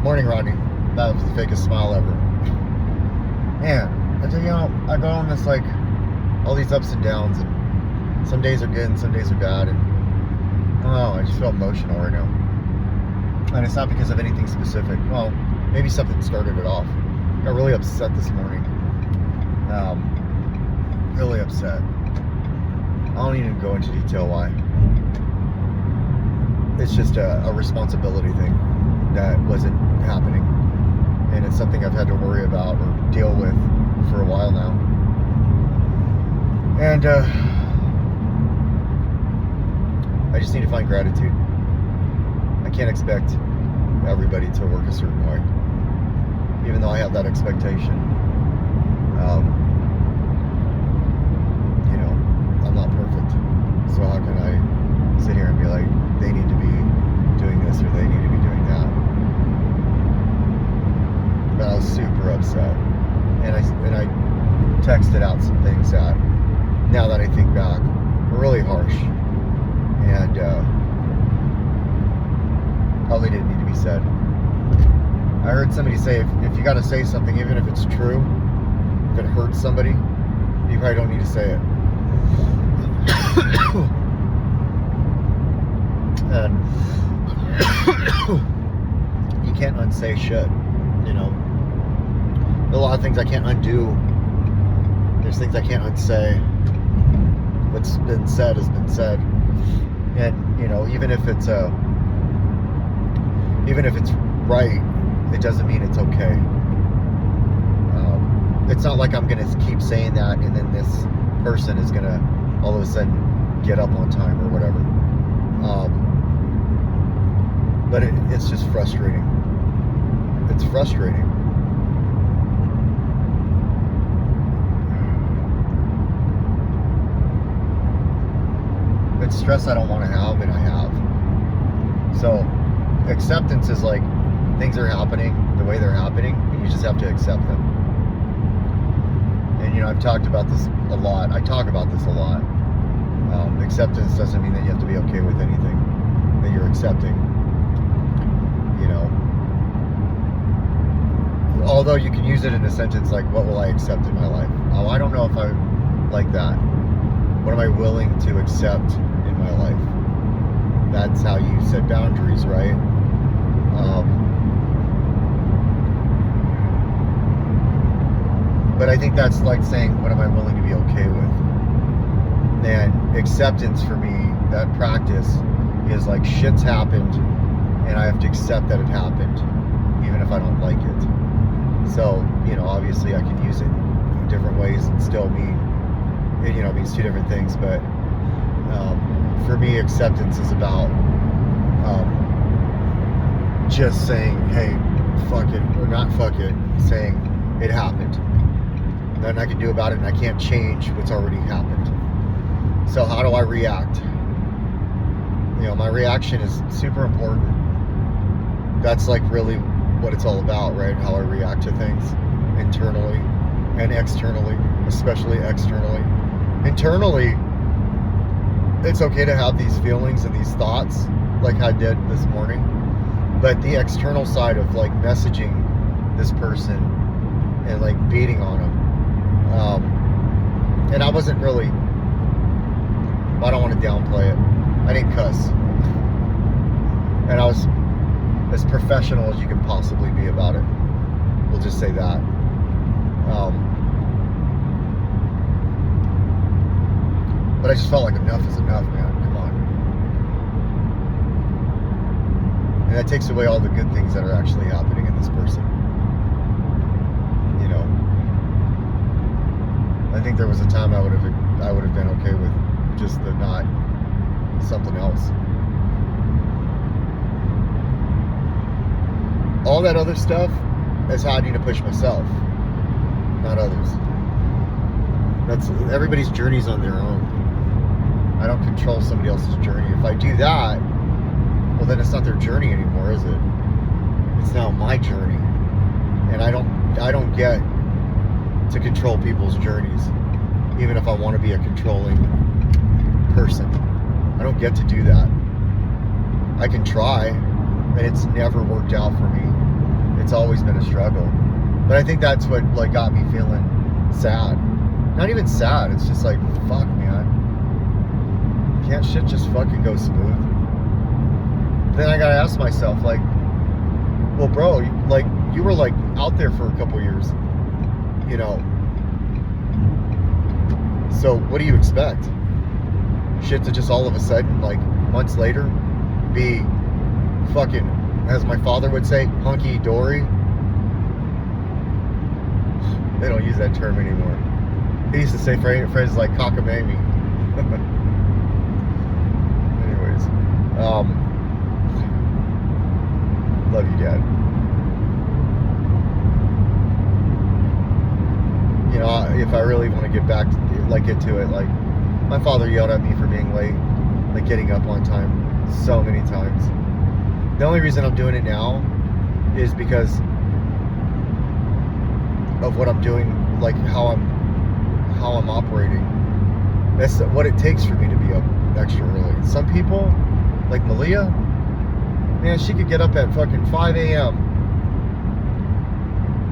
Morning, Rodney. That was the fakest smile ever. Man, I go on this, like, all these ups and downs, and some days are good and some days are bad, and I don't know, I just feel emotional right now. And it's not because of anything specific. Well, maybe something started it off. Got really upset this morning. Really upset. I don't even go into detail why. It's just a responsibility thing that wasn't happening. And it's something I've had to worry about or deal with for a while now. And I just need to find gratitude. I can't expect everybody to work a certain way, even though I have that expectation. I'm not perfect, so how can I sit here and be like, they need to be doing this or they need to be doing that? But I was super upset, and I texted out some things that, now that I think back, were really harsh and probably didn't need to be said. I heard somebody say, if you got to say something, even if it's true, if it hurts somebody, you probably don't need to say it. And you can't unsay shit, There's a lot of things I can't undo. There's things I can't unsay. What's been said has been said. And, even if it's right, it doesn't mean it's okay. It's not like I'm going to keep saying that and then this person is going to all of a sudden get up on time or whatever. But it's just frustrating. It's frustrating. It's stress I don't want to have, and I have. So acceptance is like, things are happening the way they're happening, and you just have to accept them. And I've talked about this a lot. I talk about this a lot. Acceptance doesn't mean that you have to be okay with anything that you're accepting. Although you can use it in a sentence like, what will I accept in my life? Oh, I don't know if I like that. What am I willing to accept in my life? That's how you set boundaries, right? But I think that's like saying, what am I willing to be okay with? And acceptance for me, that practice is like, shit's happened and I have to accept that it happened, even if I don't like it. So, obviously I can use it in different ways and still mean, it means two different things. But for me, acceptance is about just saying, hey, fuck it, or not fuck it, saying it happened. Nothing I can do about it, and I can't change what's already happened. So how do I react? My reaction is super important. That's like really what it's all about, right? How I react to things internally and externally, especially externally. Internally, it's okay to have these feelings and these thoughts like I did this morning. But the external side of like messaging this person and like beating on them, and I wasn't really, I don't want to downplay it. I didn't cuss. And I was as professional as you can possibly be about it. We'll just say that. But I just felt like enough is enough, man. Come on. And that takes away all the good things that are actually happening in this person. I think there was a time I would have been okay with just the not something else. All that other stuff is how I need to push myself, not others. That's everybody's journey's on their own. I don't control somebody else's journey. If I do that, well, then it's not their journey anymore, is it? It's now my journey, and I don't get to control people's journeys, even if I want to be a controlling person. I don't get to do that. I can try, and it's never worked out for me. It's always been a struggle. But I think that's what like got me feeling sad. Not even sad. It's just like, fuck, man. Can't shit just fucking go smooth? Then I gotta ask myself, like, well, bro, like, you were like out there for a couple years, you know. So what do you expect? Shit to just all of a sudden, like months later, be fucking, as my father would say, hunky-dory? They don't use that term anymore. He used to say phrases like cockamamie. Anyways, love you, Dad. You know, if I really want to get back to, like, get to it, like, my father yelled at me for being late, like getting up on time so many times. The only reason I'm doing it now is because of what I'm doing, like how I'm operating. That's what it takes for me to be up extra early. Some people, like Malia, man, she could get up at fucking 5 a.m.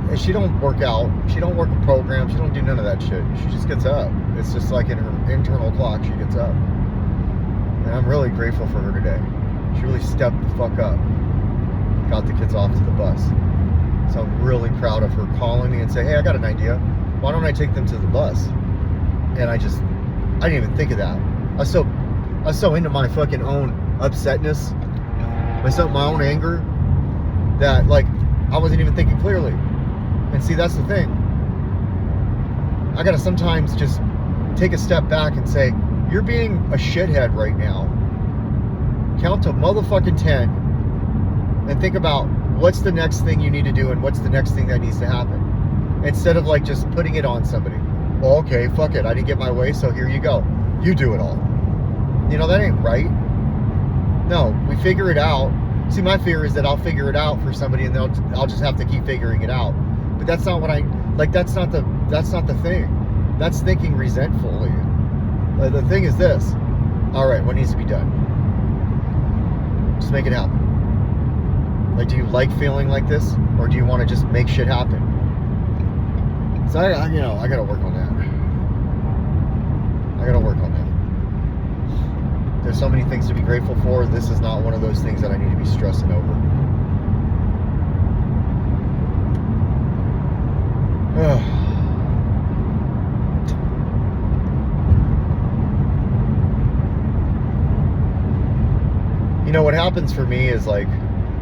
and she don't work out, she don't work a program, she don't do none of that shit. She just gets up. It's just like in her internal clock, she gets up. And I'm really grateful for her today. She really stepped the fuck up, got the kids off to the bus. So I'm really proud of her calling me and saying, hey, I got an idea. Why don't I take them to the bus? And I didn't even think of that. I was so into my fucking own upsetness, my own anger, that like I wasn't even thinking clearly. And see, that's the thing. I gotta sometimes just take a step back and say, you're being a shithead right now. Count to motherfucking 10 and think about what's the next thing you need to do and what's the next thing that needs to happen. Instead of like just putting it on somebody. Well, okay, fuck it. I didn't get my way, so here you go. You do it all. You know, that ain't right. No, we figure it out. See, my fear is that I'll figure it out for somebody and I'll just have to keep figuring it out. But that's not what that's not the thing. That's thinking resentfully. The thing is this. All right, what needs to be done? Just make it happen. Like, do you like feeling like this, or do you want to just make shit happen? So I gotta work on that. I gotta work on that. There's so many things to be grateful for. This is not one of those things that I need to be stressing over. You know, what happens for me is like,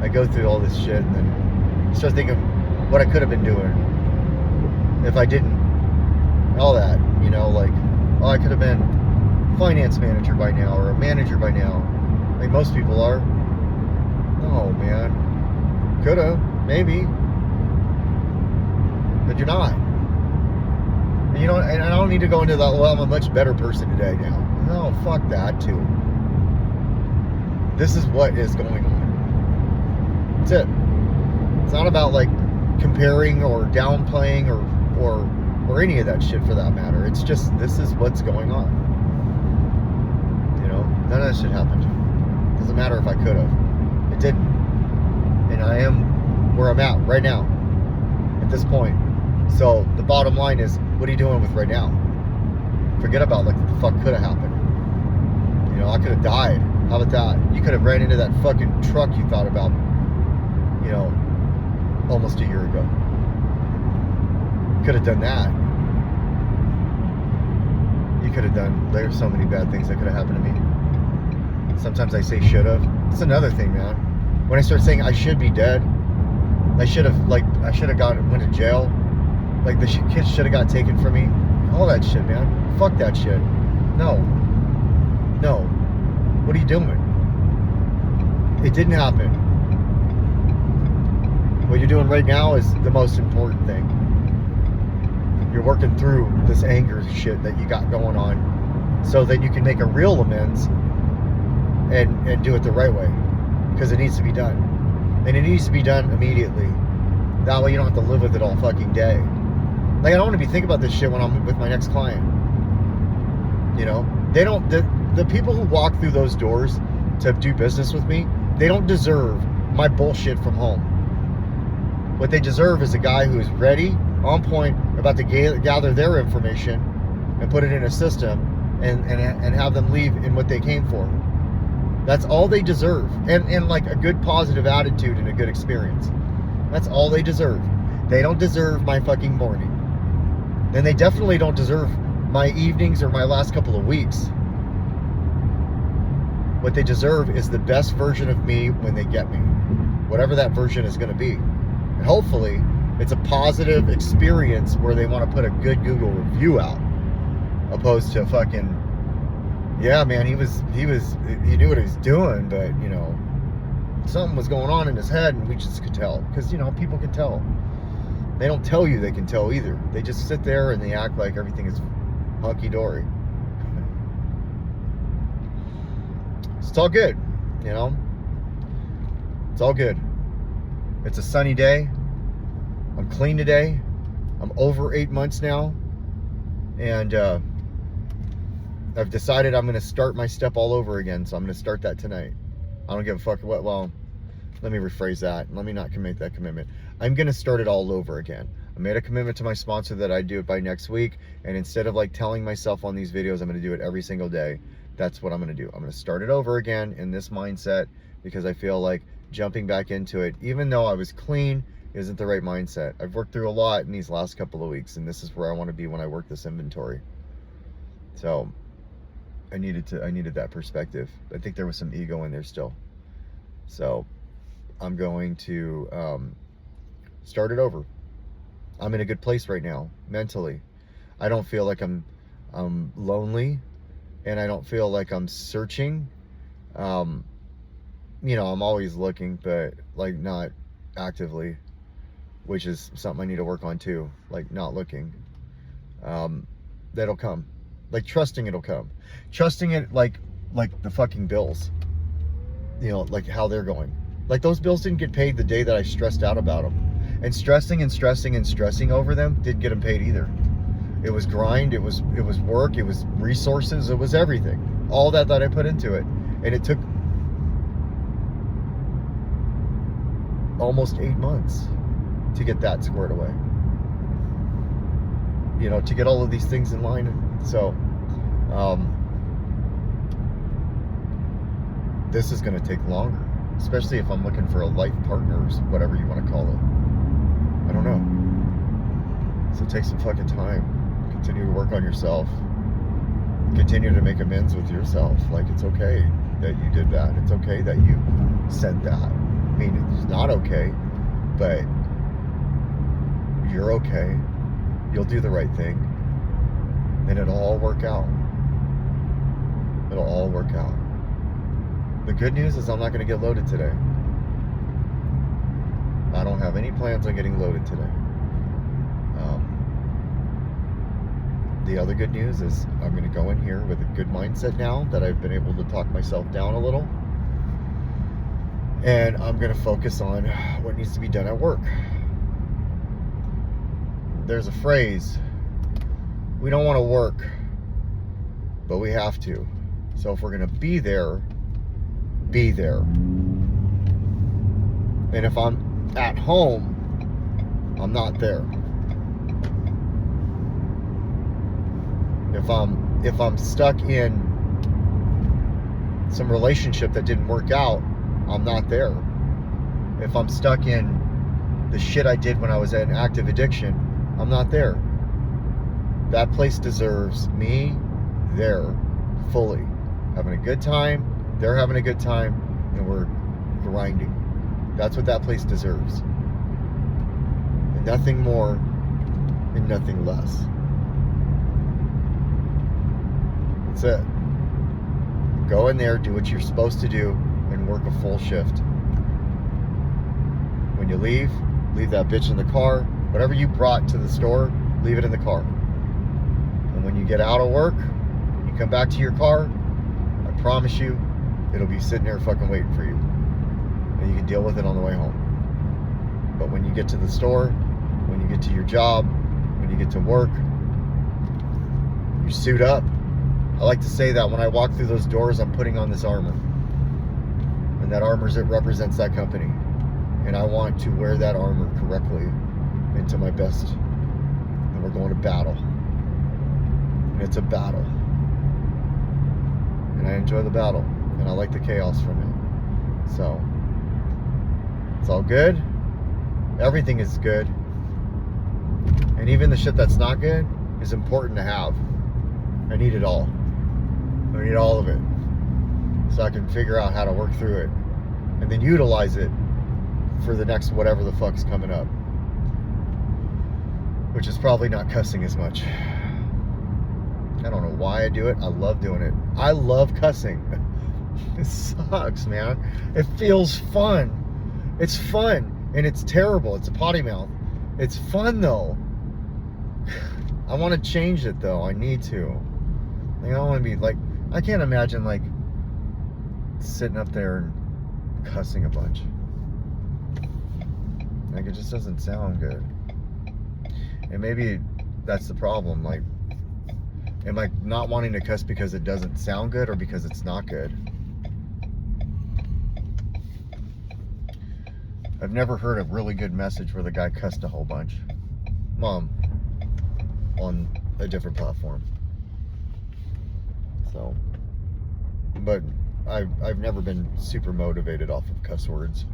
I go through all this shit and then start thinking what I could have been doing if I didn't. All that, you know, like, oh, I could have been finance manager by now or a manager by now, like most people are. No, man. Coulda, maybe. But you're not. And you know, and I don't need to go into that, well, I'm a much better person today now. No, fuck that too. This is what is going on. That's it. It's not about like comparing or downplaying or any of that shit for that matter. It's just, this is what's going on. You know, none of that shit happened. Doesn't matter if I could have. It didn't. And I am where I'm at right now, at this point. So the bottom line is, what are you doing with right now? Forget about like what the fuck could have happened. You know, I could have died. How about that? You could have ran into that fucking truck you thought about, you know, almost a year ago. Could have done that. You could have done, there's so many bad things that could have happened to me. Sometimes I say should have. It's another thing, man. When I start saying I should be dead, I should have went to jail. Like the kids should have got taken from me. All that shit, man. Fuck that shit. No. What are you doing? It didn't happen. What you're doing right now is the most important thing. You're working through this anger shit that you got going on so that you can make a real amends and do it the right way. Because it needs to be done. And it needs to be done immediately. That way you don't have to live with it all fucking day. Like, I don't want to be thinking about this shit when I'm with my next client. You know? They don't, the people who walk through those doors to do business with me, they don't deserve my bullshit from home. What they deserve is a guy who is ready, on point, about to gather their information and put it in a system and have them leave in what they came for. That's all they deserve. And like a good positive attitude and a good experience. That's all they deserve. They don't deserve my fucking morning. And they definitely don't deserve my evenings or my last couple of weeks. What they deserve is the best version of me when they get me. Whatever that version is going to be. And hopefully, it's a positive experience where they want to put a good Google review out. Opposed to fucking, yeah, man, he knew what he was doing, but, you know, something was going on in his head and we just could tell. Because, you know, people can tell. They don't tell you they can tell either. They just sit there and they act like everything is hunky-dory. It's all good, you know? It's all good. It's a sunny day. I'm clean today. I'm over 8 months now. And I've decided I'm going to start my step all over again. So I'm going to start that tonight. I don't give a fuck what. Well, let me rephrase that. Let me not make that commitment. I'm going to start it all over again. I made a commitment to my sponsor that I'd do it by next week. And instead of like telling myself on these videos, I'm going to do it every single day. That's what I'm going to do. I'm going to start it over again in this mindset because I feel like jumping back into it, even though I was clean, isn't the right mindset. I've worked through a lot in these last couple of weeks, and this is where I want to be when I work this inventory. So I needed that perspective. I think there was some ego in there still. So I'm going to start it over. I'm in a good place right now, mentally. I don't feel like I'm lonely, and I don't feel like I'm searching. You know, I'm always looking, but like not actively, which is something I need to work on too. Like not looking. That'll come. Like trusting it'll come. Trusting it like the fucking bills. You know, like how they're going. Like those bills didn't get paid the day that I stressed out about them. And stressing over them didn't get them paid either. It was grind, it was work, it was resources, it was everything. All that I put into it. And it took almost 8 months to get that squared away. You know, to get all of these things in line. So, this is going to take longer, especially if I'm looking for a life partner or whatever you want to call it. I don't know. So take some fucking time. Continue to work on yourself. Continue to make amends with yourself. Like, it's okay that you did that. It's okay that you said that. I mean, it's not okay, but you're okay. You'll do the right thing. And it'll all work out. It'll all work out. The good news is I'm not going to get loaded today. I don't have any plans on getting loaded today. The other good news is I'm going to go in here with a good mindset now that I've been able to talk myself down a little. And I'm going to focus on what needs to be done at work. There's a phrase, we don't want to work, but we have to. So if we're going to be there, be there. And if I'm at home, I'm not there. If I'm stuck in some relationship that didn't work out, I'm not there. If I'm stuck in the shit I did when I was in active addiction, I'm not there. That place deserves me there fully. Having a good time, they're having a good time, and we're grinding. That's what that place deserves. And nothing more and nothing less. That's it. Go in there, do what you're supposed to do, and work a full shift. When you leave that bitch in the car. Whatever you brought to the store, leave it in the car. And when you get out of work, when you come back to your car, I promise you, it'll be sitting there fucking waiting for you. And you can deal with it on the way home. But when you get to the store, when you get to your job, when you get to work, you suit up. I like to say that when I walk through those doors, I'm putting on this armor. And that armor represents that company. And I want to wear that armor correctly into my best. And we're going to battle. And it's a battle. And I enjoy the battle. And I like the chaos from it. So, it's all good. Everything is good. And even the shit that's not good is important to have. I need it all. I need all of it. So I can figure out how to work through it. And then utilize it for the next whatever the fuck's coming up. Which is probably not cussing as much. I don't know why I do it. I love doing it. I love cussing. It sucks, man. It feels fun. It's fun. And it's terrible. It's a potty mouth. It's fun though. I want to change it though. I need to. Like, I don't want to be like, I can't imagine like sitting up there and cussing a bunch. Like, it just doesn't sound good. And maybe that's the problem. Like, am I not wanting to cuss because it doesn't sound good or because it's not good? I've never heard a really good message where the guy cussed a whole bunch. Mom, on a different platform. So, but I've never been super motivated off of cuss words.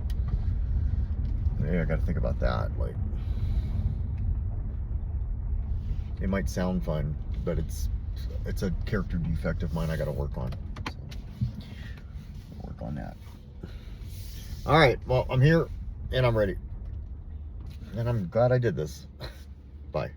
Maybe I got to think about that. Like, it might sound fun, but it's a character defect of mine I got to work on. So, work on that. All right, well, I'm here and I'm ready. And I'm glad I did this. Bye.